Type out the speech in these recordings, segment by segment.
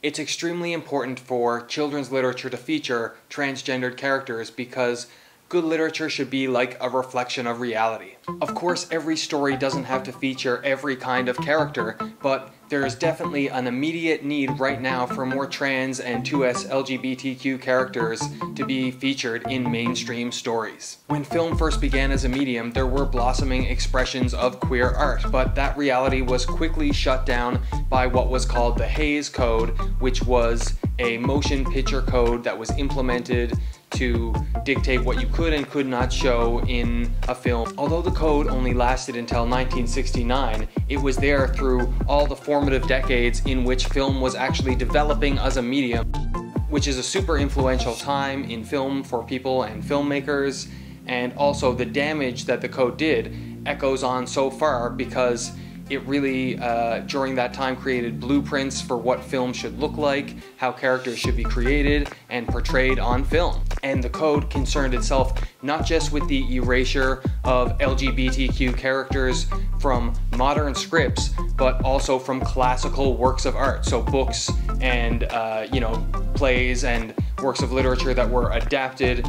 it's extremely important for children's literature to feature transgendered characters because good literature should be like a reflection of reality. Of course, every story doesn't have to feature every kind of character, but there is definitely an immediate need right now for more trans and 2S LGBTQ characters to be featured in mainstream stories. When film first began as a medium, there were blossoming expressions of queer art, but that reality was quickly shut down by what was called the Hays Code, which was a motion picture code that was implemented to dictate what you could and could not show in a film. Although the code only lasted until 1969, it was there through all the formative decades in which film was actually developing as a medium, which is a super influential time in film for people and filmmakers, and also the damage that the code did echoes on so far because it really, during that time, created blueprints for what film should look like, how characters should be created and portrayed on film. And the code concerned itself not just with the erasure of LGBTQ characters from modern scripts, but also from classical works of art. So books and, plays and works of literature that were adapted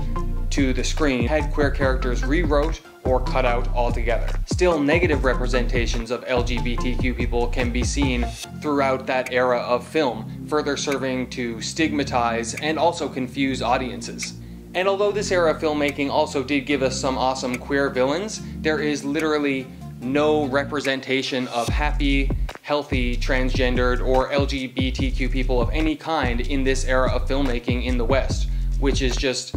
to the screen had queer characters rewrote or cut out altogether. Still, negative representations of LGBTQ people can be seen throughout that era of film, further serving to stigmatize and also confuse audiences. And although this era of filmmaking also did give us some awesome queer villains, there is literally no representation of happy, healthy, transgendered, or LGBTQ people of any kind in this era of filmmaking in the West, which is just,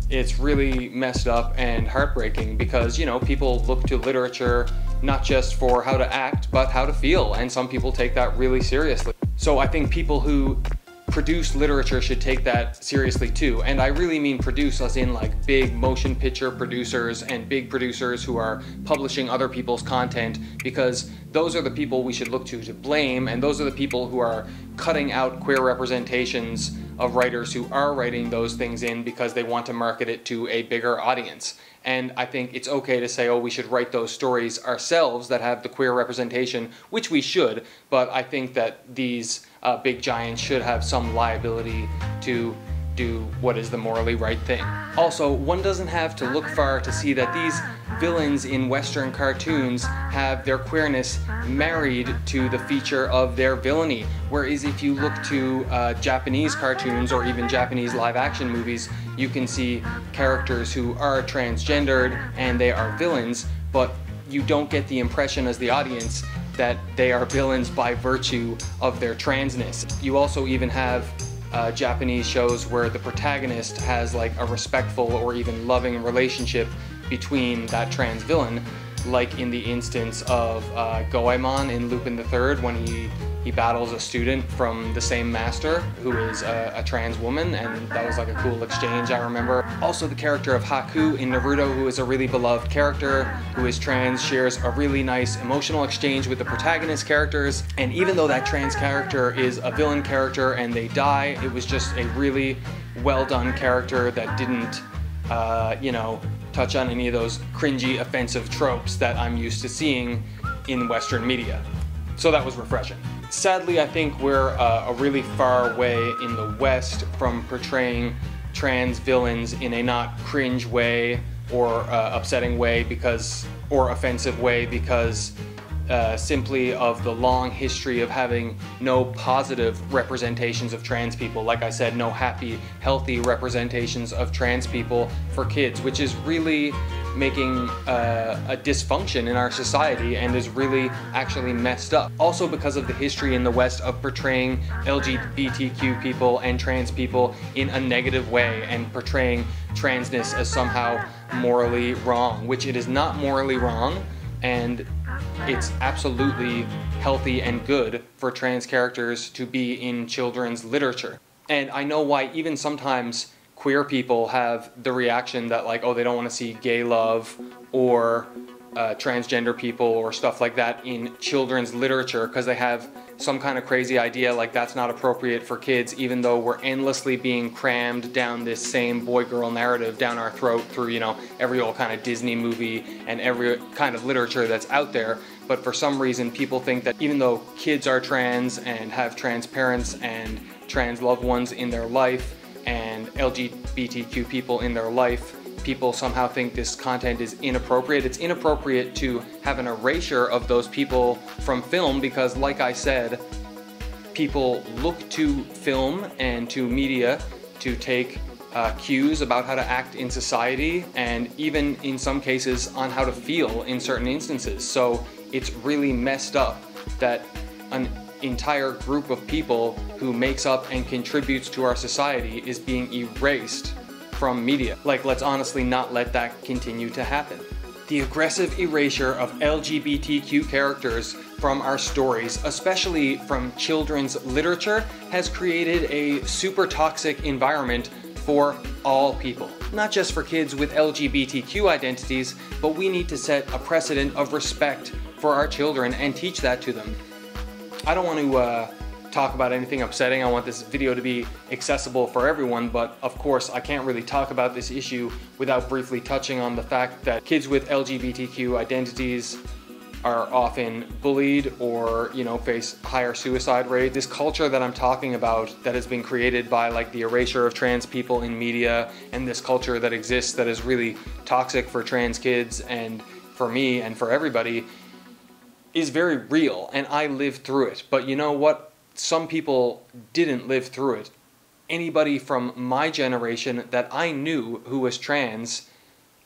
it's really messed up and heartbreaking because, people look to literature not just for how to act, but how to feel, and some people take that really seriously. So I think people who produce literature should take that seriously too, and I really mean produce as in like big motion picture producers and big producers who are publishing other people's content, because those are the people we should look to blame, and those are the people who are cutting out queer representations of writers who are writing those things in because they want to market it to a bigger audience. And I think it's okay to say, oh, we should write those stories ourselves that have the queer representation, which we should, but I think that these big giants should have some liability to do what is the morally right thing. Also, one doesn't have to look far to see that these villains in Western cartoons have their queerness married to the feature of their villainy, whereas if you look to Japanese cartoons or even Japanese live-action movies, you can see characters who are transgendered and they are villains, but you don't get the impression as the audience that they are villains by virtue of their transness. You also even have Japanese shows where the protagonist has like a respectful or even loving relationship between that trans villain, like in the instance of Goemon in Lupin III when he battles a student from the same master who is a trans woman, and that was like a cool exchange, I remember. Also, the character of Haku in Naruto, who is a really beloved character who is trans, shares a really nice emotional exchange with the protagonist characters, and even though that trans character is a villain character and they die, it was just a really well done character that didn't touch on any of those cringy, offensive tropes that I'm used to seeing in Western media. So that was refreshing. Sadly, I think we're a really far way in the West from portraying trans villains in a not cringe way or upsetting way or offensive way because simply of the long history of having no positive representations of trans people. Like I said, no happy, healthy representations of trans people for kids, which is really making a dysfunction in our society and is really actually messed up. Also because of the history in the West of portraying LGBTQ people and trans people in a negative way and portraying transness as somehow morally wrong, which it is not morally wrong, and it's absolutely healthy and good for trans characters to be in children's literature. And I know why even sometimes queer people have the reaction that like, oh, they don't want to see gay love or transgender people or stuff like that in children's literature because they have some kind of crazy idea like that's not appropriate for kids, even though we're endlessly being crammed down this same boy-girl narrative down our throat through, every old kind of Disney movie and every kind of literature that's out there. but for some reason people think that even though kids are trans and have trans parents and trans loved ones in their life and LGBTQ people in their life, people somehow think this content is inappropriate. It's inappropriate to have an erasure of those people from film because, like I said, people look to film and to media to take cues about how to act in society, and even in some cases on how to feel in certain instances. So it's really messed up that an entire group of people who makes up and contributes to our society is being erased from media. Like, let's honestly not let that continue to happen. The aggressive erasure of LGBTQ characters from our stories, especially from children's literature, has created a super toxic environment for all people. Not just for kids with LGBTQ identities, but we need to set a precedent of respect for our children and teach that to them. I don't want to talk about anything upsetting. I want this video to be accessible for everyone, but of course I can't really talk about this issue without briefly touching on the fact that kids with LGBTQ identities are often bullied or, face higher suicide rates. This culture that I'm talking about that has been created by like the erasure of trans people in media, and this culture that exists that is really toxic for trans kids and for me and for everybody, is very real, and I lived through it. But you know what? Some people didn't live through it. Anybody from my generation that I knew who was trans,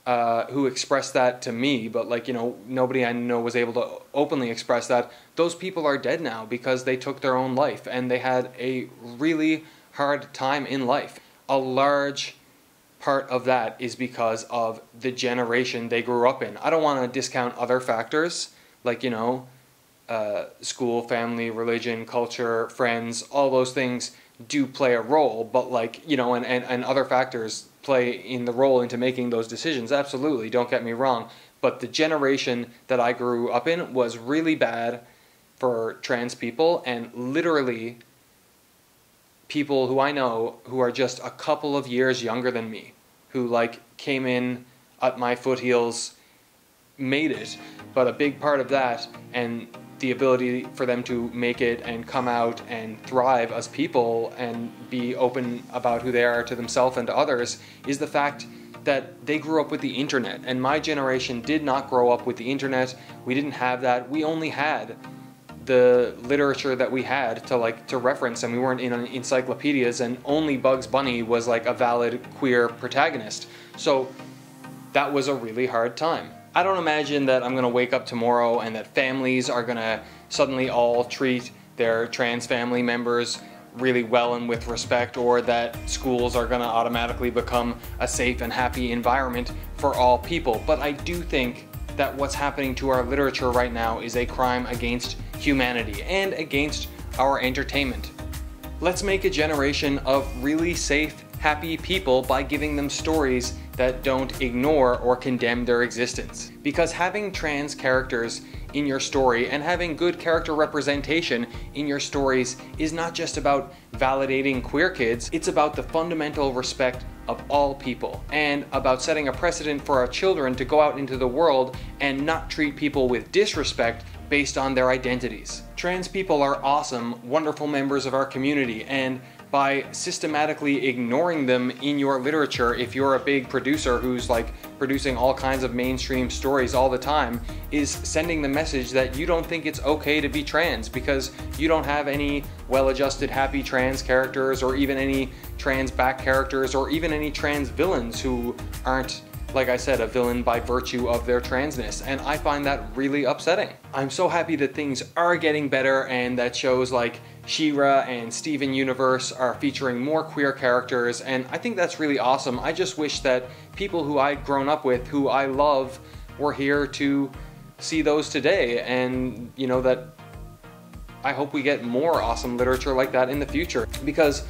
who expressed that to me, but nobody I know was able to openly express that, those people are dead now because they took their own life and they had a really hard time in life. A large part of that is because of the generation they grew up in. I don't want to discount other factors, like, school, family, religion, culture, friends, all those things do play a role, but and other factors play in the role into making those decisions. Absolutely, don't get me wrong. But the generation that I grew up in was really bad for trans people, and literally people who I know who are just a couple of years younger than me, who came in at my foothills, made it. But a big part of that, and the ability for them to make it and come out and thrive as people and be open about who they are to themselves and to others, is the fact that they grew up with the internet. And my generation did not grow up with the internet. We didn't have that. We only had the literature that we had to reference, and we weren't in encyclopedias, and only Bugs Bunny was a valid queer protagonist. So that was a really hard time. I don't imagine that I'm going to wake up tomorrow and that families are going to suddenly all treat their trans family members really well and with respect, or that schools are going to automatically become a safe and happy environment for all people. But I do think that what's happening to our literature right now is a crime against humanity and against our entertainment. Let's make a generation of really safe, happy people by giving them stories that don't ignore or condemn their existence. Because having trans characters in your story and having good character representation in your stories is not just about validating queer kids, it's about the fundamental respect of all people, and about setting a precedent for our children to go out into the world and not treat people with disrespect based on their identities. Trans people are awesome, wonderful members of our community, and by systematically ignoring them in your literature, if you're a big producer who's producing all kinds of mainstream stories all the time, is sending the message that you don't think it's okay to be trans because you don't have any well-adjusted happy trans characters, or even any trans back characters, or even any trans villains who aren't, like I said, a villain by virtue of their transness. And I find that really upsetting. I'm so happy that things are getting better and that shows like She-Ra and Steven Universe are featuring more queer characters, and I think that's really awesome. I just wish that people who I'd grown up with, who I love, were here to see those today, and that I hope we get more awesome literature like that in the future. Because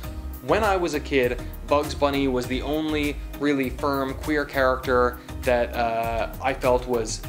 when I was a kid, Bugs Bunny was the only really firm queer character that I felt was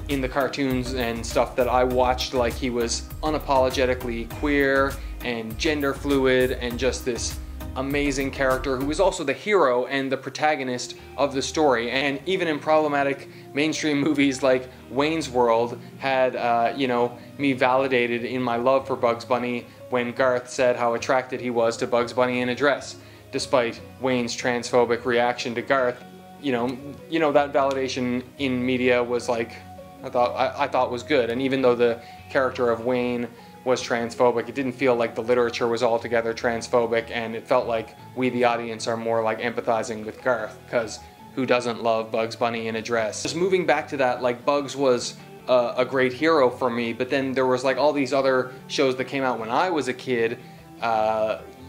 in the cartoons and stuff that I watched. Like, he was unapologetically queer and gender fluid and just this amazing character who was also the hero and the protagonist of the story. And even in problematic mainstream movies like Wayne's World had, you know, me validated in my love for Bugs Bunny when Garth said how attracted he was to Bugs Bunny in a dress, despite Wayne's transphobic reaction to Garth. You know that validation in media was like, I thought was good. And even though the character of Wayne was transphobic, it didn't feel like the literature was altogether transphobic, and it felt like we, the audience, are more like empathizing with Garth, because who doesn't love Bugs Bunny in a dress? Just moving back to that, like, Bugs was a great hero for me, but then there was like all these other shows that came out when I was a kid,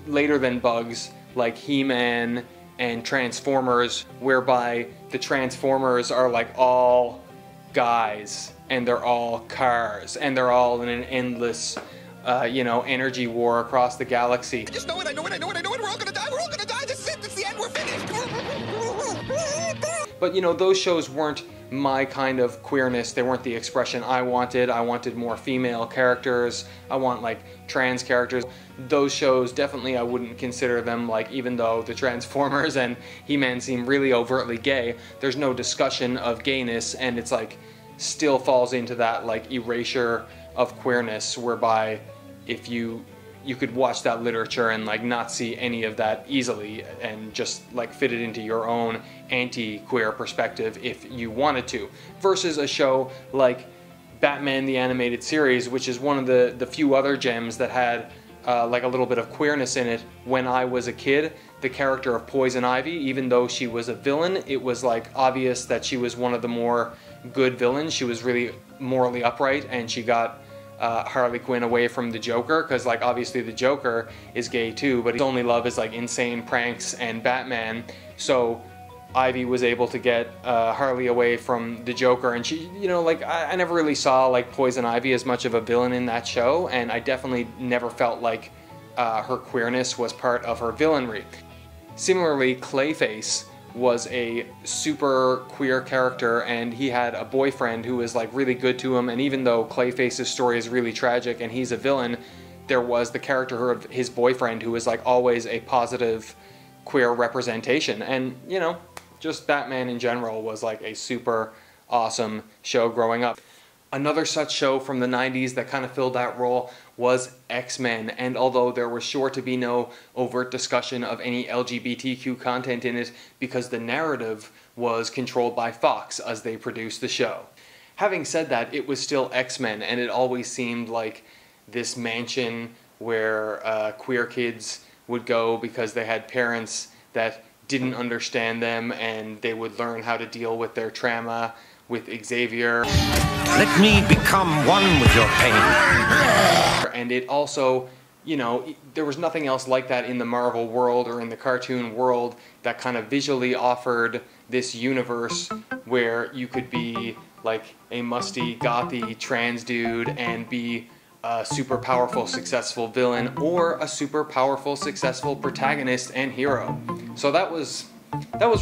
later than Bugs, like He-Man and Transformers, whereby the Transformers are like all guys, and they're all cars, and they're all in an endless, you know, energy war across the galaxy. I just know it, I know it, we're all gonna die, this is it, this is the end, we're finished! But, you know, those shows weren't my kind of queerness. They weren't the expression I wanted. I wanted more female characters. I want, like, trans characters. Those shows, definitely I wouldn't consider them, like, even though the Transformers and He-Man seem really overtly gay, there's no discussion of gayness, and it's, like, still falls into that, like, erasure of queerness, whereby if you could watch that literature and, like, not see any of that easily and just, like, fit it into your own anti-queer perspective if you wanted to, versus a show like Batman the Animated Series, which is one of the few other gems that had like a little bit of queerness in it. When I was a kid, the character of Poison Ivy, even though she was a villain, it was like obvious that she was one of the more good villains. She was really morally upright, and she got Harley Quinn away from the Joker, because, like, obviously the Joker is gay too, but his only love is, like, insane pranks and Batman. So Ivy was able to get Harley away from the Joker, and she, you know, like, I never really saw, like, Poison Ivy as much of a villain in that show, and I definitely never felt like her queerness was part of her villainry. Similarly, Clayface was a super queer character, and he had a boyfriend who was, like, really good to him, and even though Clayface's story is really tragic and he's a villain, there was the character of his boyfriend who was, like, always a positive queer representation. And, you know, just Batman in general was, like, a super awesome show growing up. Another such show from the 90s that kind of filled that role was X-Men, and although there was sure to be no overt discussion of any LGBTQ content in it because the narrative was controlled by Fox as they produced the show. Having said that, it was still X-Men, and it always seemed like this mansion where queer kids would go because they had parents that didn't understand them, and they would learn how to deal with their trauma with Xavier. Let me become one with your pain. And it also, you know, there was nothing else like that in the Marvel world or in the cartoon world that kind of visually offered this universe where you could be like a musty, gothy trans dude and be a super powerful, successful villain, or a super powerful, successful protagonist and hero. So that was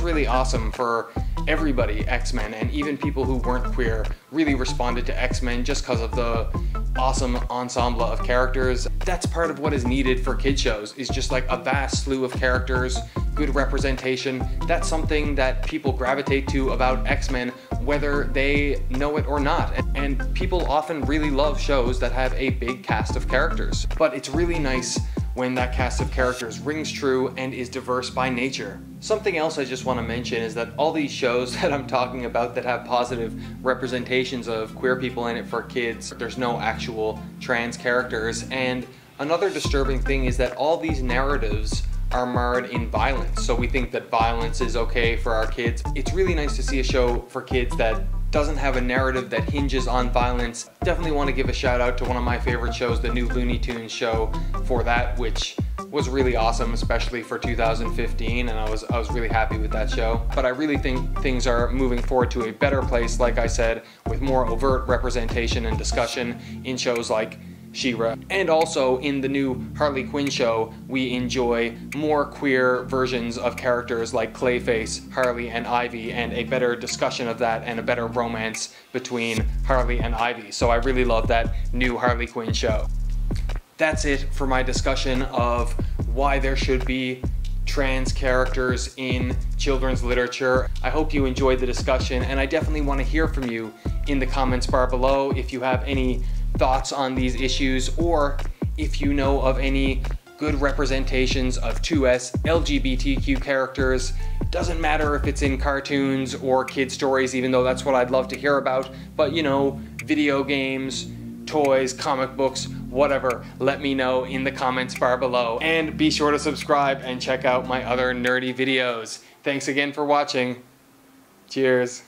really awesome for everybody. X-Men, and even people who weren't queer, really responded to X-Men just because of the awesome ensemble of characters. That's part of what is needed for kid shows, is just like a vast slew of characters, good representation. That's something that people gravitate to about X-Men, whether they know it or not. And people often really love shows that have a big cast of characters. But it's really nice when that cast of characters rings true and is diverse by nature. Something else I just want to mention is that all these shows that I'm talking about that have positive representations of queer people in it for kids, there's no actual trans characters. And another disturbing thing is that all these narratives are marred in violence. So we think that violence is okay for our kids. It's really nice to see a show for kids that doesn't have a narrative that hinges on violence. Definitely want to give a shout out to one of my favorite shows, the new Looney Tunes show, for that, which was really awesome, especially for 2015, and I was really happy with that show. But I really think things are moving forward to a better place, like I said, with more overt representation and discussion in shows like She-Ra. And also in the new Harley Quinn show, we enjoy more queer versions of characters like Clayface, Harley, and Ivy, and a better discussion of that and a better romance between Harley and Ivy. So I really love that new Harley Quinn show. That's it for my discussion of why there should be trans characters in children's literature. I hope you enjoyed the discussion, and I definitely want to hear from you in the comments bar below if you have any thoughts on these issues, or if you know of any good representations of 2S LGBTQ characters. Doesn't matter if it's in cartoons or kid stories, even though that's what I'd love to hear about, but you know, video games, toys, comic books, whatever, let me know in the comments bar below. And be sure to subscribe and check out my other nerdy videos. Thanks again for watching. Cheers.